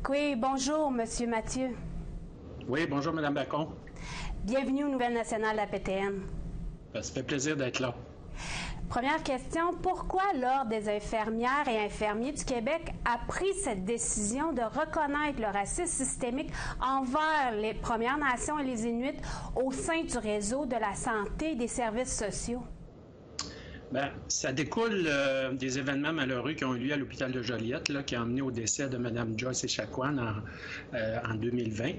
Oui, bonjour, Monsieur Mathieu. Oui, bonjour, Mme Bacon. Bienvenue aux Nouvelles nationales de la PTN. Ça fait plaisir d'être là. Première question, pourquoi l'Ordre des infirmières et infirmiers du Québec a pris cette décision de reconnaître le racisme systémique envers les Premières Nations et les Inuits au sein du réseau de la santé et des services sociaux? Bien, ça découle des événements malheureux qui ont eu lieu à l'hôpital de Joliette, là, qui a amené au décès de Mme Joyce Echaquan en 2020.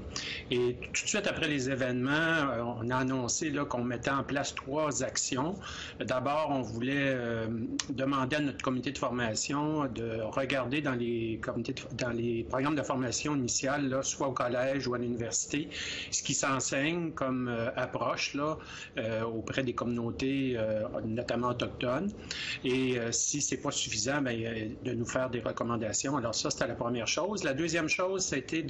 Et tout de suite après les événements, on a annoncé qu'on mettait en place 3 actions. D'abord, on voulait demander à notre comité de formation de regarder dans les programmes de formation initiale, là, soit au collège ou à l'université, ce qui s'enseigne comme approche là, auprès des communautés, notamment autochtones. Et si c'est pas suffisant, bien, de nous faire des recommandations. Alors ça, c'était la première chose. La deuxième chose, c'était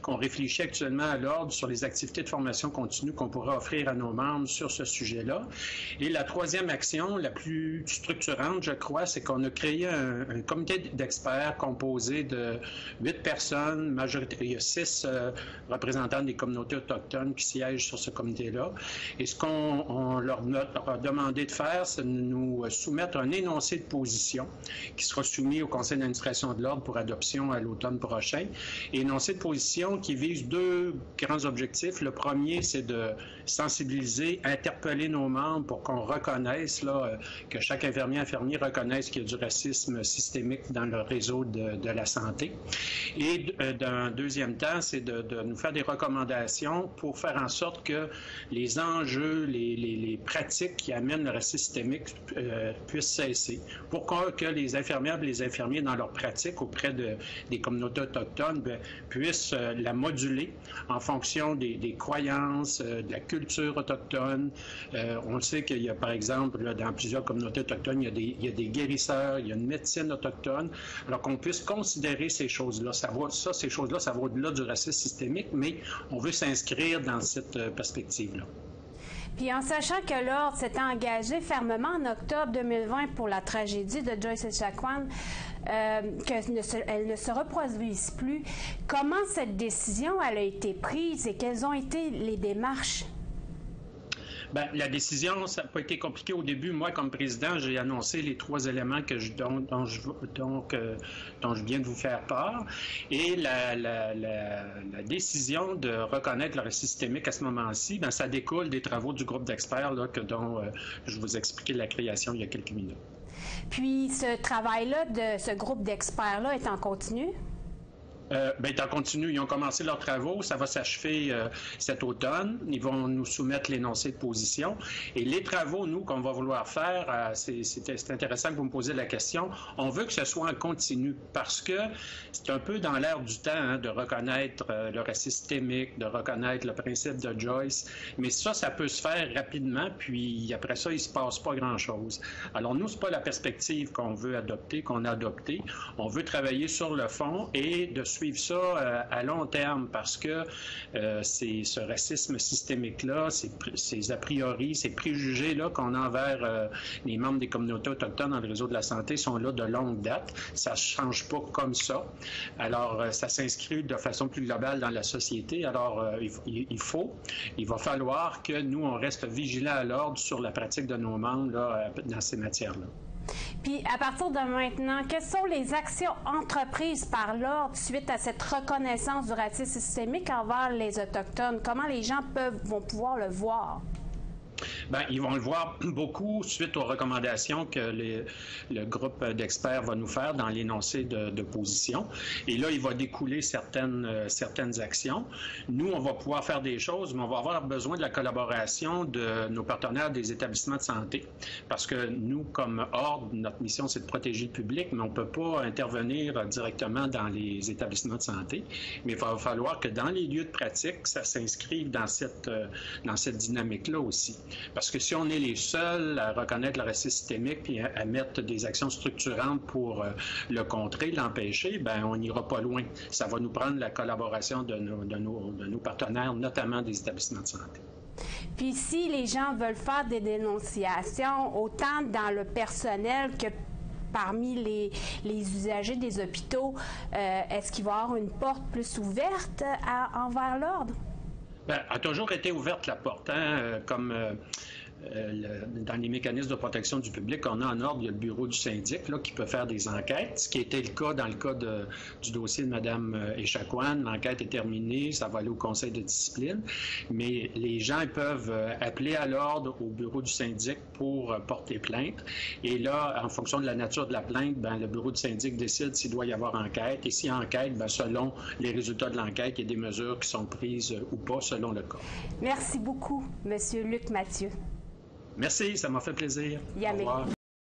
qu'on réfléchit actuellement à l'Ordre sur les activités de formation continue qu'on pourrait offrir à nos membres sur ce sujet-là. Et la troisième action, la plus structurante, je crois, c'est qu'on a créé un comité d'experts composé de 8 personnes, majoritairement, il y a 6 représentants des communautés autochtones qui siègent sur ce comité-là. Et ce qu'on leur a demandé de faire, c'est de nous soumettre un énoncé de position qui sera soumis au Conseil d'administration de l'Ordre pour adoption à l'automne prochain. Et énoncé de position qui vise 2 grands objectifs. Le premier, c'est de sensibiliser, interpeller nos membres pour qu'on reconnaisse, là, que chaque infirmier reconnaisse qu'il y a du racisme systémique dans le réseau de la santé. Et d'un deuxième temps, c'est de nous faire des recommandations pour faire en sorte que les enjeux, les pratiques qui amènent le racisme systémique puissent cesser, pour que les infirmières et les infirmiers, dans leur pratique auprès des communautés autochtones, puissent la moduler en fonction des croyances, de la culture autochtone. On sait qu'il y a, par exemple, là, dans plusieurs communautés autochtones, il y a des guérisseurs, il y a une médecine autochtone, alors qu'on puisse considérer ces choses-là. Ces choses-là, ça va au-delà du racisme systémique, mais on veut s'inscrire dans cette perspective-là. Puis en sachant que l'Ordre s'était engagé fermement en octobre 2020 pour la tragédie de Joyce Echaquan, qu'elle ne se reproduise plus, comment cette décision elle a été prise et quelles ont été les démarches? Bien, la décision, ça n'a pas été compliqué au début. Moi, comme président, j'ai annoncé les 3 éléments dont je viens de vous faire part. Et la décision de reconnaître le racisme systémique à ce moment-ci, bien, ça découle des travaux du groupe d'experts dont je vous expliquais la création il y a quelques minutes. Puis, ce travail-là de ce groupe d'experts-là est en continu? Bien, en continu, ils ont commencé leurs travaux. Ça va s'achever cet automne. Ils vont nous soumettre l'énoncé de position. Et les travaux, nous, qu'on va vouloir faire, c'est intéressant que vous me posiez la question. On veut que ce soit en continu parce que c'est un peu dans l'air du temps de reconnaître le racisme systémique, de reconnaître le principe de Joyce. Mais ça peut se faire rapidement. Puis après ça, il ne se passe pas grand-chose. Alors nous, c'est pas la perspective qu'on veut adopter, qu'on a adoptée. On veut travailler sur le fond et de suivre ça à long terme parce que c'est ce racisme systémique-là, ces a priori, ces préjugés-là qu'on a envers les membres des communautés autochtones dans le réseau de la santé sont là de longue date. Ça ne change pas comme ça. Alors, ça s'inscrit de façon plus globale dans la société. Alors, il va falloir que nous, on reste vigilants à l'ordre sur la pratique de nos membres là, dans ces matières-là. Puis, à partir de maintenant, quelles sont les actions entreprises par l'Ordre suite à cette reconnaissance du racisme systémique envers les Autochtones? Comment les gens vont pouvoir le voir? Bien, ils vont le voir beaucoup suite aux recommandations que le groupe d'experts va nous faire dans l'énoncé de position. Et là, il va découler certaines actions. Nous, on va pouvoir faire des choses, mais on va avoir besoin de la collaboration de nos partenaires des établissements de santé. Parce que nous, comme Ordre, notre mission, c'est de protéger le public, mais on ne peut pas intervenir directement dans les établissements de santé. Mais il va falloir que dans les lieux de pratique, ça s'inscrive dans cette dynamique-là aussi. Parce que si on est les seuls à reconnaître le racisme systémique et à mettre des actions structurantes pour le contrer, l'empêcher, ben on n'ira pas loin. Ça va nous prendre la collaboration de nos partenaires, notamment des établissements de santé. Puis si les gens veulent faire des dénonciations, autant dans le personnel que parmi les usagers des hôpitaux, est-ce qu'il va y avoir une porte plus ouverte envers l'ordre? Bien, a toujours été ouverte la porte, hein, comme dans les mécanismes de protection du public, on a en ordre, il y a le bureau du syndic là, qui peut faire des enquêtes, ce qui était le cas dans le cas du dossier de Mme Echaquan. L'enquête est terminée, ça va aller au conseil de discipline, mais les gens peuvent appeler à l'ordre au bureau du syndic pour porter plainte. Et là, en fonction de la nature de la plainte, ben, le bureau du syndic décide s'il doit y avoir enquête. Et s'il y a enquête, ben, selon les résultats de l'enquête, il y a des mesures qui sont prises ou pas selon le cas. Merci beaucoup, M. Luc Mathieu. Merci, ça m'a fait plaisir. Au revoir.